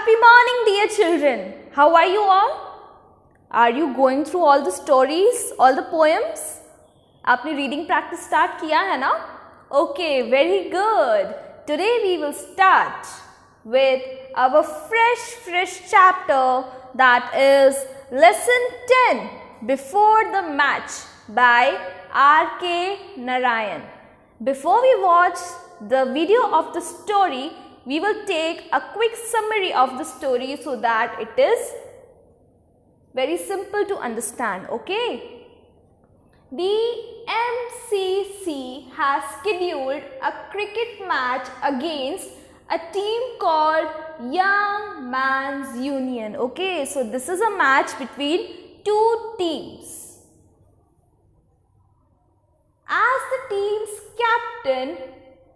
Happy morning, dear children. How are you all? Are you going through all the stories, all the poems? आपने reading practice start किया है ना? Okay, very good. Today we will start with our fresh chapter, that is lesson 10, Before the Match by R.K. Narayan. Before we watch the video of the story, we will take a quick summary of the story so that it is very simple to understand, okay? The MCC has scheduled a cricket match against a team called Young Man's Union, okay? So this is a match between two teams. As the team's captain,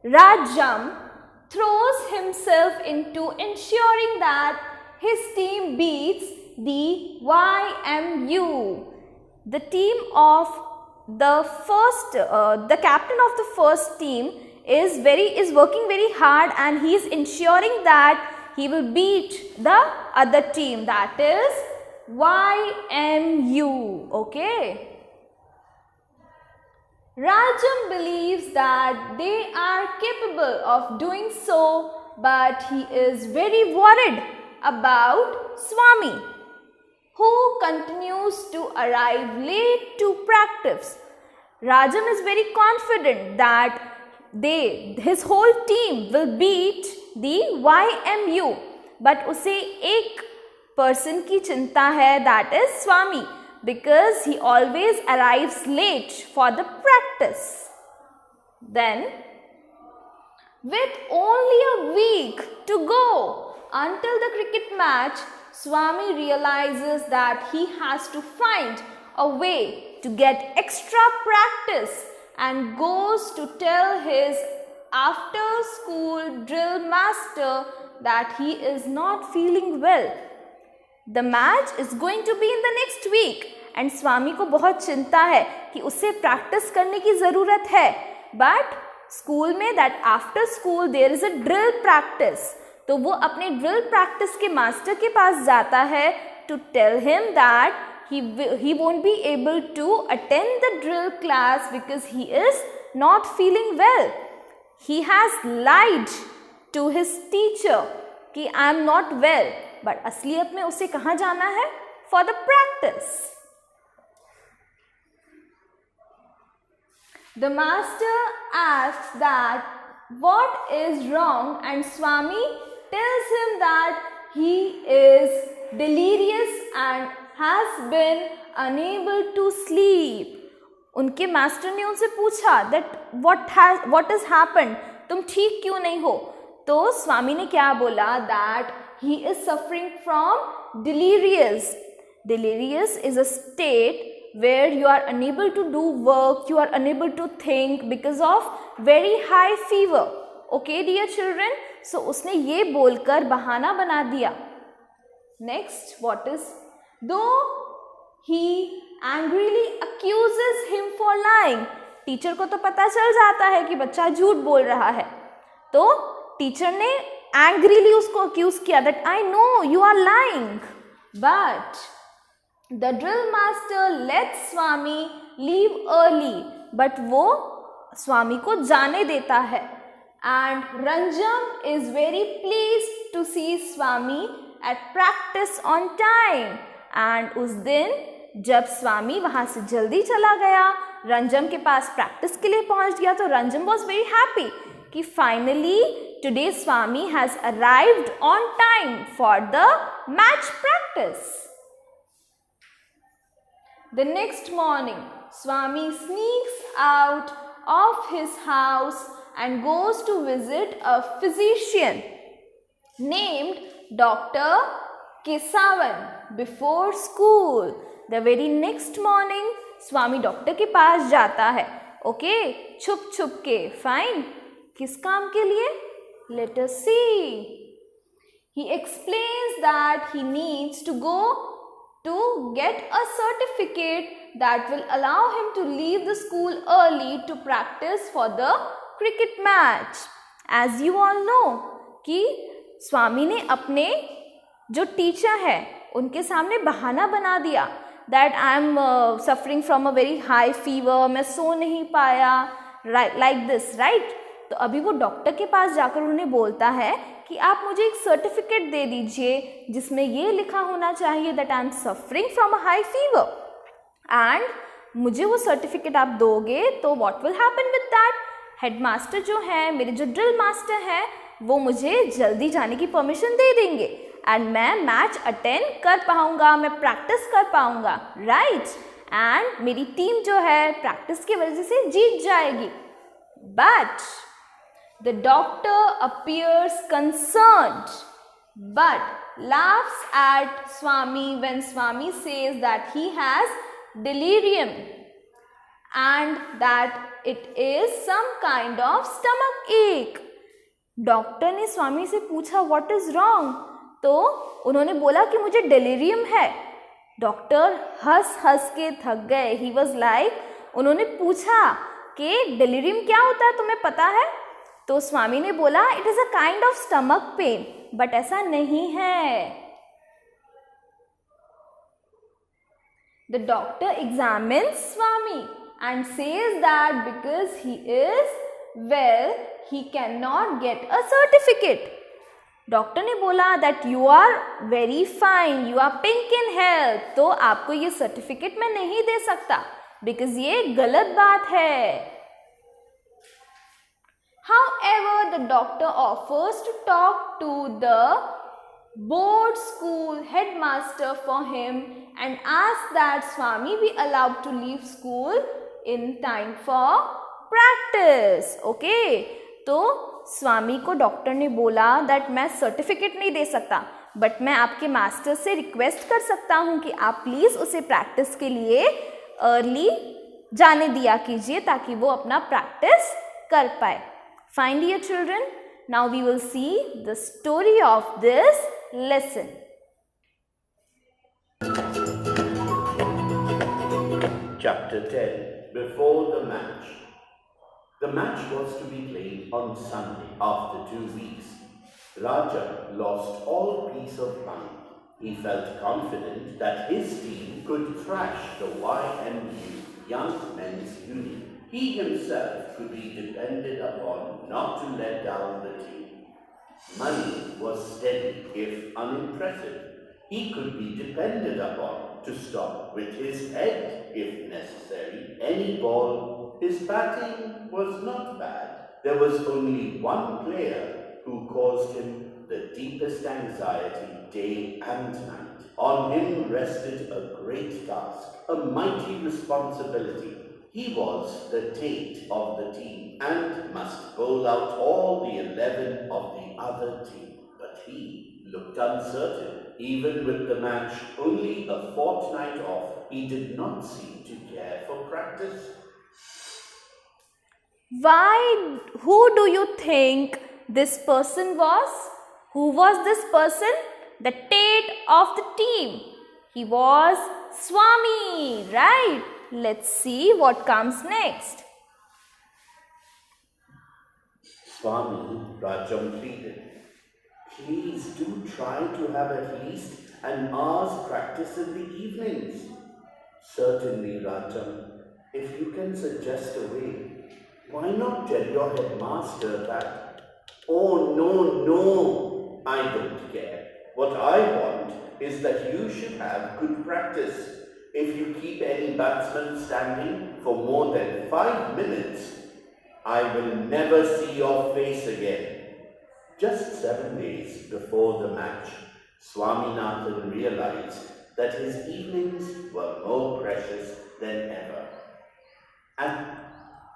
Rajam throws himself into ensuring that his team beats the YMU. The team of the captain of the first team is working very hard, and he is ensuring that he will beat the other team, that is YMU, okay? Rajam believes that they are capable of doing so, but he is very worried about Swami, who continues to arrive late to practice. Rajam is very confident that his whole team will beat the YMU, but उसे एक person की चिंता है, that is Swami, because he always arrives late for the practice. Then, with only a week to go until the cricket match, Swami realizes that he has to find a way to get extra practice and goes to tell his after-school drill master that he is not feeling well. The match is going to be in the next week and Swami को बहुत चिंता है कि उसे practice करने की ज़रूरत है. But school में that after school there is a drill practice. तो वो अपने drill practice के master के पास जाता है to tell him that he won't be able to attend the drill class because he is not feeling well. He has lied to his teacher कि I am not well. But असलियत में उसे कहाँ जाना है? For the practice. The master asks that what is wrong, and Swami tells him that he is delirious and has been unable to sleep. उनके master ने उनसे पूछा that what has happened? तुम ठीक क्यों नहीं हो? तो स्वामी ने क्या बोला? That he is suffering from delirious. Delirious is a state where you are unable to do work, you are unable to think because of very high fever. Okay, dear children? So उसने ये बोलकर बहाना बना दिया. Next, what is? Though he angrily accuses him for lying. Teacher को तो पता चल जाता है कि बच्चा झूठ बोल रहा है. तो टीचर ने angrily उसको accuse किया that I know you are lying. But the drill master lets Swami leave early. But वो स्वामी को जाने देता है. And Ranjam is very pleased to see Swami at practice on time. And उस दिन जब स्वामी वहाँ से जल्दी चला गया, रंजम के पास प्रैक्टिस के लिए पहुँच गया, तो रंजम was very happy कि finally today Swami has arrived on time for the match practice. The next morning, Swami sneaks out of his house and goes to visit a physician named Dr. Kesavan before school. The very next morning, Swami doctor के पास जाता है. Okay, छुप के. Fine. किस काम के लिए? Let us see. He explains that he needs to go to get a certificate that will allow him to leave the school early to practice for the cricket match. As you all know कि स्वामी ने अपने जो teacher है उनके सामने बहाना बना दिया that I am suffering from a very high fever, मैं सो नहीं पाया, लाइक दिस, राइट। तो अभी वो डॉक्टर के पास जाकर उन्हें बोलता है कि आप मुझे एक सर्टिफिकेट दे दीजिए जिसमें ये लिखा होना चाहिए that I am suffering from a high fever, and मुझे वो सर्टिफिकेट आप दोगे तो what will happen with that, headmaster जो है, मेरे जो ड्रिल मास्टर है, वो मुझे जल्दी जाने की परमिशन दे देंगे एंड मैं मैच अटेंड कर पाऊंगा, मैं प्रैक्टिस कर पाऊंगा, राइट, एंड मेरी टीम जो है प्रैक्टिस की वजह से जीत जाएगी। But the doctor appears concerned but laughs at Swami when Swami says that he has delirium and that it is some kind of stomach ache. Doctor ने स्वामी से पूछा व्हाट इज रॉन्ग, तो उन्होंने बोला कि मुझे डेलीरियम है। डॉक्टर हंस हंस के थक गए। ही वॉज लाइक, उन्होंने पूछा कि डेलीरियम क्या होता है, तुम्हें पता है? तो स्वामी ने बोला it is a kind of stomach pain, but ऐसा नहीं है। The doctor examines Swami and says that because he is well, he cannot get a certificate. Doctor ने बोला that you are very fine, you are pink in health, तो आपको ये certificate मैं नहीं दे सकता because ये गलत बात है। However, the doctor offers to talk to the board school headmaster for him and asks that Swami be allowed to leave school in time for practice. Okay, तो स्वामी को डॉक्टर ने बोला दैट मैं सर्टिफिकेट नहीं दे सकता, बट मैं आपके master से रिक्वेस्ट कर सकता हूँ कि आप प्लीज़ उसे प्रैक्टिस के लिए अर्ली जाने दिया कीजिए ताकि वो अपना प्रैक्टिस कर पाए। Fine dear children, now we will see the story of this lesson. Chapter 10. Before the match. The match was to be played on Sunday after 2 weeks. Raja lost all peace of mind. He felt confident that his team could thrash the YMU, Young Men's Union. He himself could be depended upon not to let down the team. Money was steady if unimpressive. He could be depended upon to stop with his head if necessary. Any ball. His batting was not bad. There was only one player who caused him the deepest anxiety day and night. On him rested a great task, a mighty responsibility. He was the Tate of the team and must bowl out all the 11 of the other team. But he looked uncertain. Even with the match only a fortnight off, he did not seem to care for practice. Who do you think this person was? Who was this person? The Tate of the team. He was Swami, right? Let's see what comes next. Swami, Rajam pleaded. Please do try to have at least an hour's practice in the evenings. Certainly, Rajam. If you can suggest a way, why not tell your headmaster that? Oh, no, I don't care. What I want is that you should have good practice. If you keep any batsman standing for more than 5 minutes, I will never see your face again. Just 7 days before the match, Swaminathan realized that his evenings were more precious than ever. And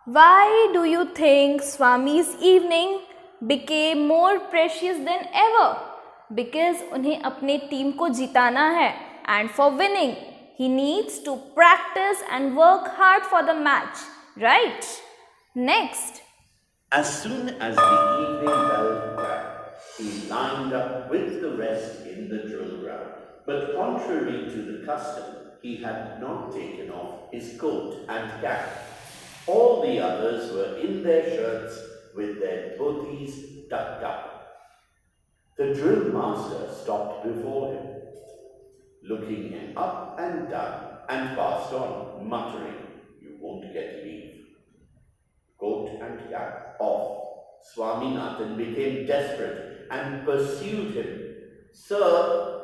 why do you think Swami's evening became more precious than ever? Because उन्हें अपने team को जिताना है, and for winning, he needs to practice and work hard for the match, right? Next. As soon as the evening bell rang, he lined up with the rest in the drill ground. But contrary to the custom, he had not taken off his coat and cap. All the others were in their shirts with their dhotis tucked up. The drill master stopped before him, looking him up and down, and passed on, muttering, "You won't get leave." Coat and cap off, Swaminathan became desperate and pursued him. "Sir,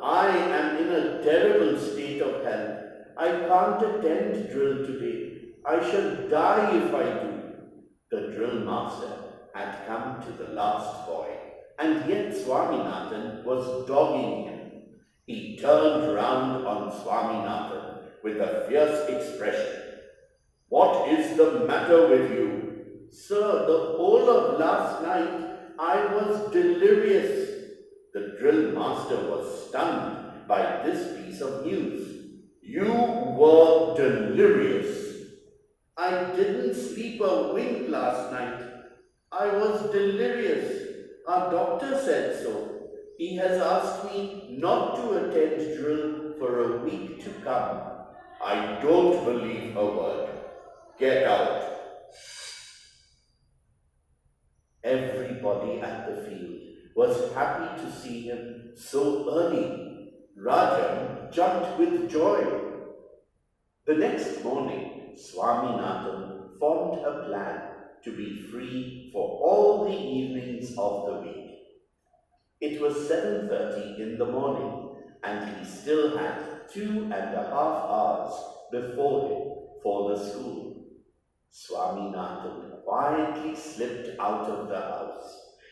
I am in a terrible state of health. I can't attend drill today. I shall die if I do." The drill master had come to the last boy, and yet Swaminathan was dogging him. He turned round on Swaminathan with a fierce expression. "What is the matter with you?" "Sir, the whole of last night I was delirious." The drill master was stunned by this piece of news. "You were delirious?" "I didn't sleep a wink last night. I was delirious. Our doctor said so. He has asked me not to attend drill for a week to come." "I don't believe a word. Get out." Everybody at the field was happy to see him so early. Rajan jumped with joy. The next morning, Swaminathan formed a plan to be free for all the evenings of the week. It was 7:30 in the morning, and he still had 2.5 hours before him for the school. Swaminathan quietly slipped out of the house.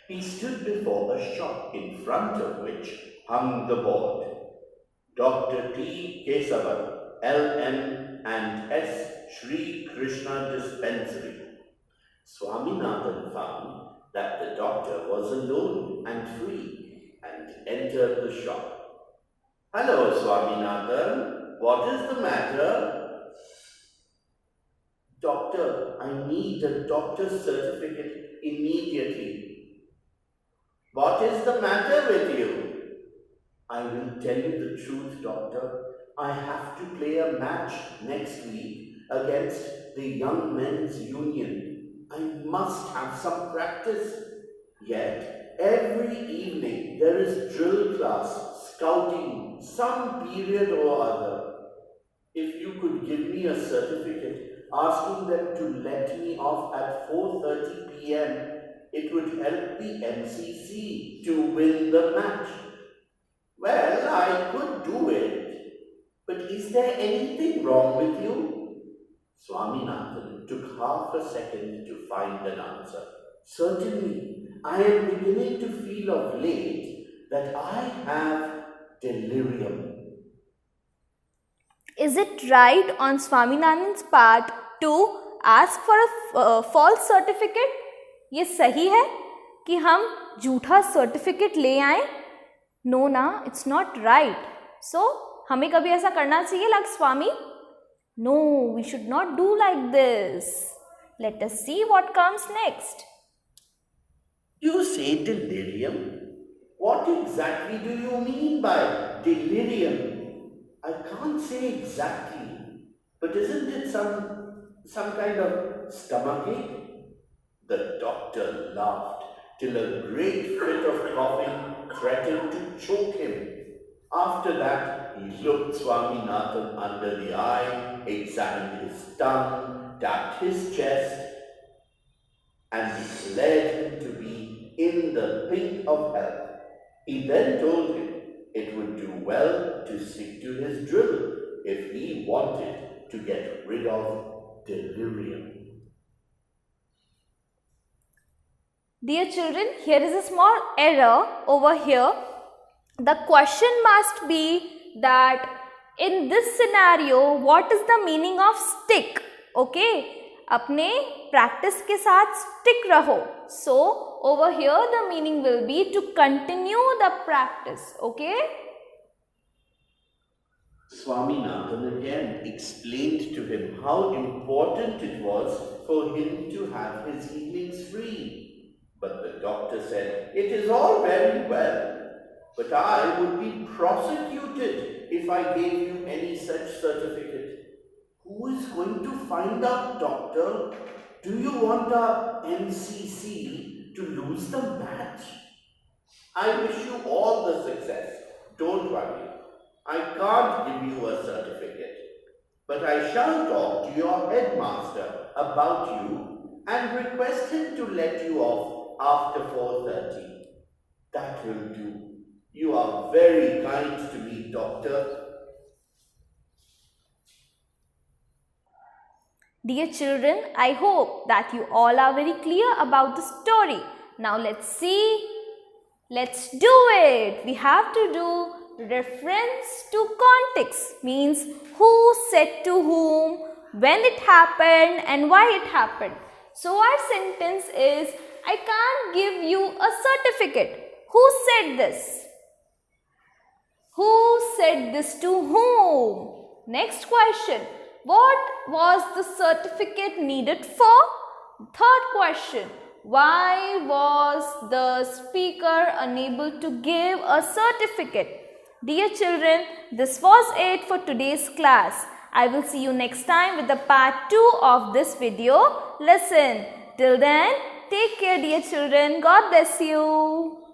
He stood before a shop in front of which hung the board, "Dr. T. Kesavan, L.M. and S. Shri Krishna Dispensary." Swaminathan found that the doctor was alone and free and entered the shop. "Hello, Swaminathan. What is the matter?" "Doctor, I need a doctor's certificate immediately." "What is the matter with you?" "I will tell you the truth, doctor. I have to play a match next week against the Young Men's Union. I must have some practice. Yet, every evening there is drill class, scouting, some period or other. If you could give me a certificate asking them to let me off at 4:30 p.m., it would help the MCC to win the match." "Well, I could do it. But is there anything wrong with you?" Swaminathan took half a second to find an answer. "Certainly, I am beginning to feel of late that I have delirium." Is it right on Swaminathan's part to ask for a false certificate? ये सही है कि हम झूठा certificate ले आए? No ना, it's not right. सो हमें कभी ऐसा करना चाहिए like Swami? No, we should not do like this. Let us see what comes next. "You say delirium? What exactly do you mean by delirium?" "I can't say exactly, but isn't it some kind of stomachache?" The doctor laughed till a great fit of coughing threatened to choke him. After that, he looked Swaminathan under the eye, examined his tongue, tapped his chest, and declared him to be in the pink of health. He then told him it would do well to stick to his drill if he wanted to get rid of delirium. Dear children, here is a small error over here. The question must be that in this scenario, what is the meaning of stick? Okay, अपने practice के साथ stick रहो. So over here the meaning will be to continue the practice. Okay. Swaminathan again explained to him how important it was for him to have his evenings free. But the doctor said, "It is all very well, but I would be prosecuted if I gave you any such certificate." "Who is going to find out, doctor? Do you want our MCC to lose the match?" I wish you all the success. Don't worry. I can't give you a certificate, but I shall talk to your headmaster about you and request him to let you off after 4:30. That will do. You are very kind to me, Doctor. Dear children, I hope that you all are very clear about the story. Now let's see. Let's do it. We have to do reference to context, means who said to whom, when it happened and why it happened. So our sentence is, I can't give you a certificate. Who said this? Who said this to whom? Next question. What was the certificate needed for? Third question. Why was the speaker unable to give a certificate? Dear children, this was it for today's class. I will see you next time with the part 2 of this video lesson. Till then, take care dear children. God bless you.